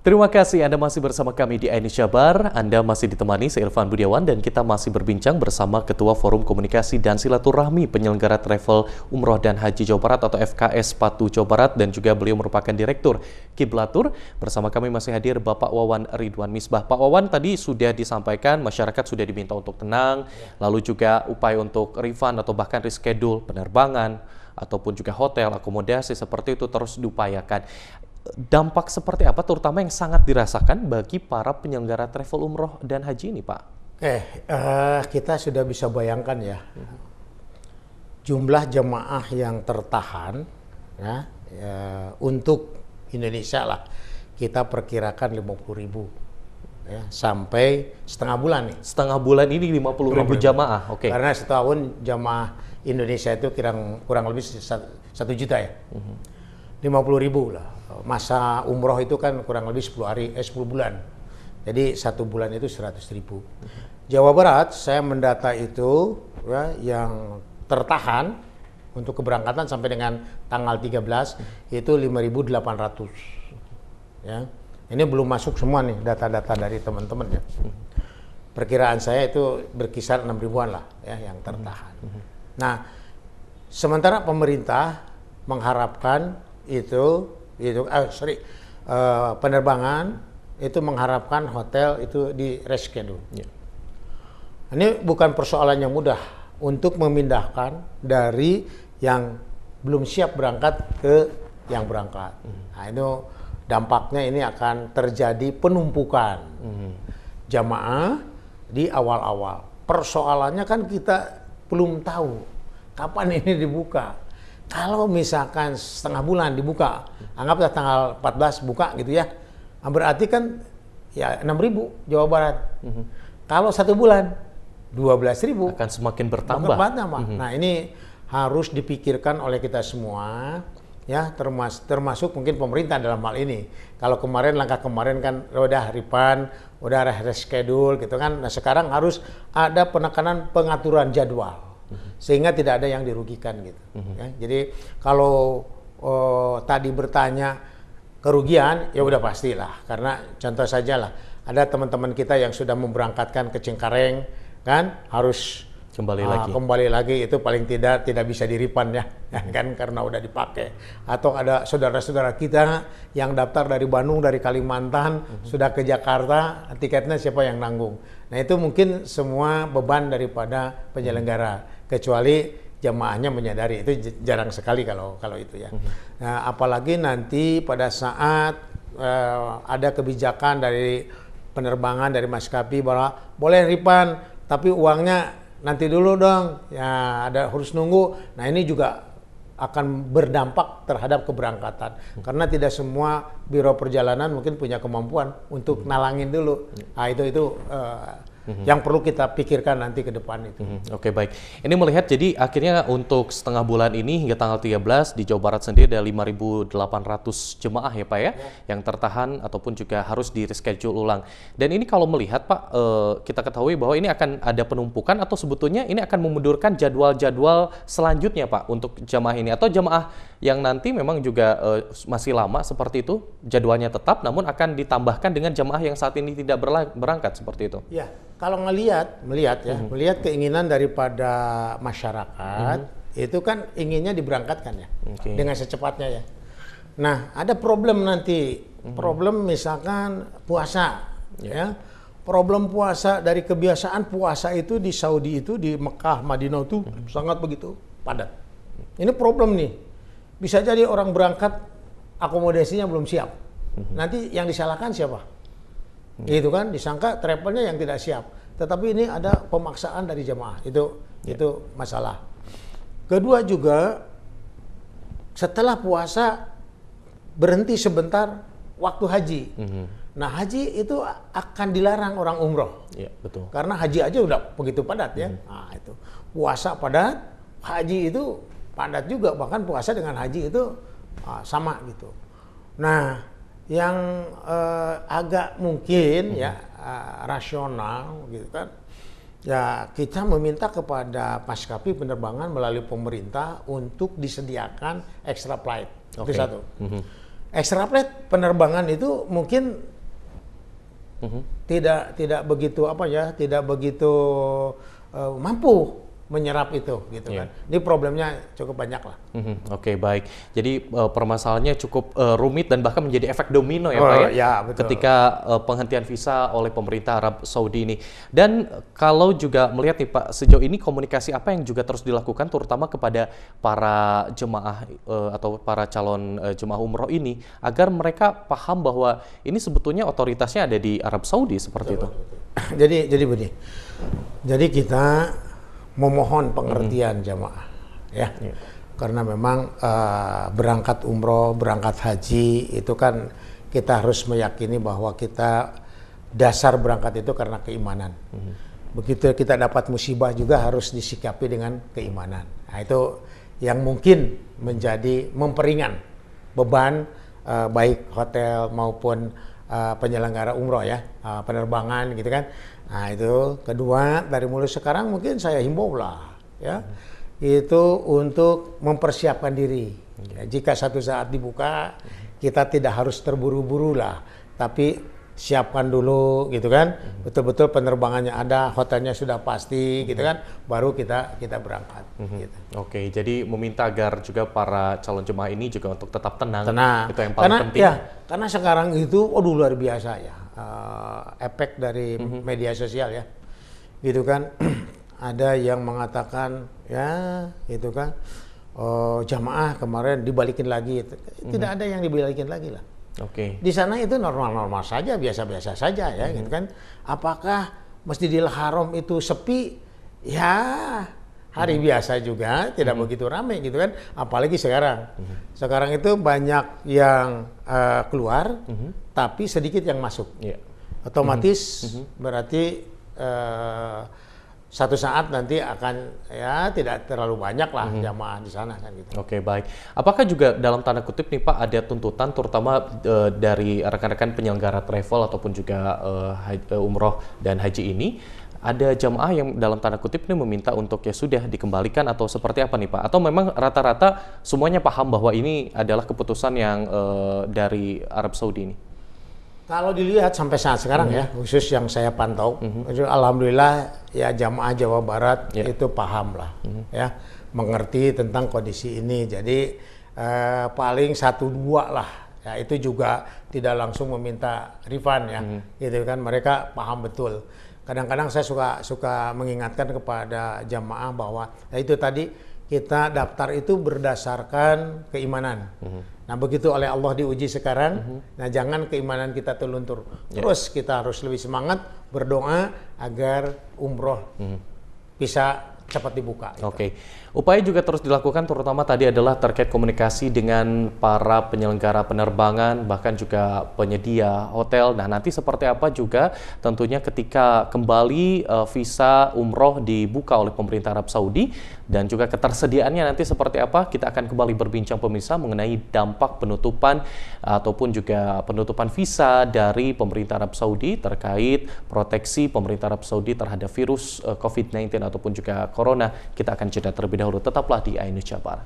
Terima kasih Anda masih bersama kami di Indonesia Bar. Anda masih ditemani saya Irfan Budiawan dan kita masih berbincang bersama Ketua Forum Komunikasi dan Silaturahmi Penyelenggara Travel Umroh dan Haji Jawa Barat atau FKS Patu Jawa Barat, dan juga beliau merupakan Direktur Kiblatur. Bersama kami masih hadir Bapak Wawan Ridwan Misbah. Pak Wawan, tadi sudah disampaikan masyarakat sudah diminta untuk tenang, lalu juga upaya untuk refund atau bahkan reschedule penerbangan ataupun juga hotel, akomodasi seperti itu terus diupayakan. Dampak seperti apa terutama yang sangat dirasakan bagi para penyelenggara travel umroh dan haji ini, Pak? Kita sudah bisa bayangkan ya, jumlah jemaah yang tertahan untuk Indonesia lah, kita perkirakan 50.000 ya, sampai setengah bulan nih. Setengah bulan ini 50.000 jamaah, oke. Karena setahun jamaah Indonesia itu kurang lebih 1 juta ya. 50.000 lah. Masa umroh itu kan kurang lebih 10 bulan. Jadi 1 bulan itu 100.000. Jawa Barat saya mendata itu ya, yang tertahan untuk keberangkatan sampai dengan tanggal 13 itu 5.800. Ya. Ini belum masuk semua nih data-data dari teman-teman ya. Perkiraan saya itu berkisar 6.000-an lah ya yang tertahan. Nah, sementara pemerintah mengharapkan penerbangan itu mengharapkan hotel itu di reschedule. Yeah. Ini bukan persoalan yang mudah untuk memindahkan dari yang belum siap berangkat ke yang berangkat. Nah, itu dampaknya ini akan terjadi penumpukan jamaah di awal-awal. Persoalannya kan kita belum tahu kapan ini dibuka. Kalau misalkan setengah bulan dibuka, anggaplah tanggal 14 buka gitu ya, berarti kan ya 6.000 Jawa Barat. Kalau 1 bulan 12.000 akan semakin bertambah. Nah, ini harus dipikirkan oleh kita semua ya, termasuk mungkin pemerintah dalam hal ini. Kalau langkah kemarin kan udah refund, udah reschedule gitu kan. Nah, sekarang harus ada penekanan pengaturan jadwal, sehingga tidak ada yang dirugikan gitu. Ya, jadi kalau tadi bertanya kerugian, ya udah pastilah. Karena contoh saja lah, ada teman-teman kita yang sudah memberangkatkan ke Cengkareng, kan harus kembali lagi itu paling tidak bisa di-refund ya, kan karena udah dipakai. Atau ada saudara-saudara kita yang daftar dari Bandung, dari Kalimantan, sudah ke Jakarta, tiketnya siapa yang nanggung? Nah, itu mungkin semua beban daripada penyelenggara, kecuali jamaahnya menyadari. Itu jarang sekali kalau itu ya. Nah, apalagi nanti pada saat ada kebijakan dari penerbangan dari maskapai bahwa boleh refund, tapi uangnya nanti dulu dong, ya harus nunggu. Nah, ini juga akan berdampak terhadap keberangkatan, karena tidak semua biro perjalanan mungkin punya kemampuan untuk nalangin dulu. Nah, itu yang perlu kita pikirkan nanti ke depan itu. Oke, baik. Ini melihat jadi akhirnya untuk setengah bulan ini hingga tanggal 13 di Jawa Barat sendiri ada 5.800 jemaah ya Pak ya, yang tertahan ataupun juga harus di reschedule ulang. Dan ini kalau melihat Pak, kita ketahui bahwa ini akan ada penumpukan atau sebetulnya ini akan memundurkan jadwal-jadwal selanjutnya Pak untuk jemaah ini, atau jemaah yang nanti memang juga masih lama seperti itu jadwalnya tetap namun akan ditambahkan dengan jemaah yang saat ini tidak berangkat seperti itu. Ya. Kalau melihat keinginan daripada masyarakat, itu kan inginnya diberangkatkan ya, dengan secepatnya ya. Nah, ada problem nanti, problem misalkan puasa, ya. Problem puasa, dari kebiasaan puasa itu di Saudi itu, di Mekah, Madinah itu sangat begitu padat. Ini problem nih, bisa jadi orang berangkat akomodasinya belum siap. Nanti yang disalahkan siapa? Itu kan disangka travelnya yang tidak siap, tetapi ini ada pemaksaan dari jemaah, itu masalah. Kedua juga, setelah puasa berhenti sebentar waktu haji. Nah, haji itu akan dilarang orang umroh. Ya, betul. Karena haji aja udah begitu padat ya. Nah, itu puasa padat, haji itu padat juga, bahkan puasa dengan haji itu sama gitu. Nah, yang agak mungkin rasional gitu kan, ya kita meminta kepada maskapai penerbangan melalui pemerintah untuk disediakan extra flight. Itu satu. Extra flight penerbangan itu mungkin tidak begitu tidak begitu mampu menyerap itu gitu kan. Ini problemnya cukup banyak lah. Oke, baik. Jadi permasalahannya cukup rumit dan bahkan menjadi efek domino ya Pak ya. Ya, betul. Ketika penghentian visa oleh pemerintah Arab Saudi ini. Dan kalau juga melihat nih Pak, sejauh ini komunikasi apa yang juga terus dilakukan terutama kepada para jemaah atau para calon jemaah umroh ini agar mereka paham bahwa ini sebetulnya otoritasnya ada di Arab Saudi seperti itu. Jadi begini. Jadi kita memohon pengertian jamaah ya. Karena memang berangkat umroh, berangkat haji itu kan kita harus meyakini bahwa kita dasar berangkat itu karena keimanan. Begitu kita dapat musibah juga harus disikapi dengan keimanan. Nah, itu yang mungkin menjadi memperingan beban baik hotel maupun penyelenggara umroh ya, penerbangan gitu kan. Nah itu kedua, dari mulai sekarang mungkin saya himbau lah ya, itu untuk mempersiapkan diri. Ya, jika satu saat dibuka, kita tidak harus terburu-buru lah, tapi siapkan dulu gitu kan, betul-betul penerbangannya ada, hotelnya sudah pasti gitu kan, baru kita berangkat. Gitu. Oke, jadi meminta agar juga para calon jemaah ini juga untuk tetap tenang. Itu yang paling karena, penting. Ya, karena sekarang itu, luar biasa ya. Efek dari media sosial ya, gitu kan. Ada yang mengatakan ya, itu kan jamaah kemarin dibalikin lagi. Tidak ada yang dibalikin lagi lah. Oke. Di sana itu normal-normal saja, biasa-biasa saja ya, gitu kan. Apakah Masjidil Haram itu sepi? Ya, hari biasa juga, tidak begitu ramai gitu kan. Apalagi sekarang. Sekarang itu banyak yang keluar, tapi sedikit yang masuk. Otomatis berarti satu saat nanti akan ya tidak terlalu banyak lah jamaah di sana kan gitu. Oke, baik. Apakah juga dalam tanda kutip nih Pak ada tuntutan terutama dari rekan-rekan penyelenggara travel ataupun juga umroh dan haji ini, ada jamaah yang dalam tanda kutip ini meminta untuk ya sudah dikembalikan atau seperti apa nih Pak? Atau memang rata-rata semuanya paham bahwa ini adalah keputusan yang dari Arab Saudi ini? Kalau dilihat sampai saat sekarang ya, khusus yang saya pantau, alhamdulillah ya jamaah Jawa Barat itu paham lah, ya mengerti tentang kondisi ini. Jadi paling 1-2 lah, ya itu juga tidak langsung meminta refund ya, gitu kan, mereka paham betul. Kadang-kadang saya suka mengingatkan kepada jamaah bahwa ya itu tadi kita daftar itu berdasarkan keimanan. Nah begitu oleh Allah diuji sekarang, nah jangan keimanan kita terluntur. Terus kita harus lebih semangat berdoa agar umroh bisa cepat dibuka. Oke. Upaya juga terus dilakukan terutama tadi adalah terkait komunikasi dengan para penyelenggara penerbangan bahkan juga penyedia hotel. Nah, nanti seperti apa juga tentunya ketika kembali visa umroh dibuka oleh pemerintah Arab Saudi dan juga ketersediaannya nanti seperti apa, kita akan kembali berbincang pemirsa mengenai dampak penutupan ataupun juga penutupan visa dari pemerintah Arab Saudi terkait proteksi pemerintah Arab Saudi terhadap virus COVID-19 ataupun juga corona. Kita akan jeda terlebih dahulu. Tetaplah di iNews Jabar.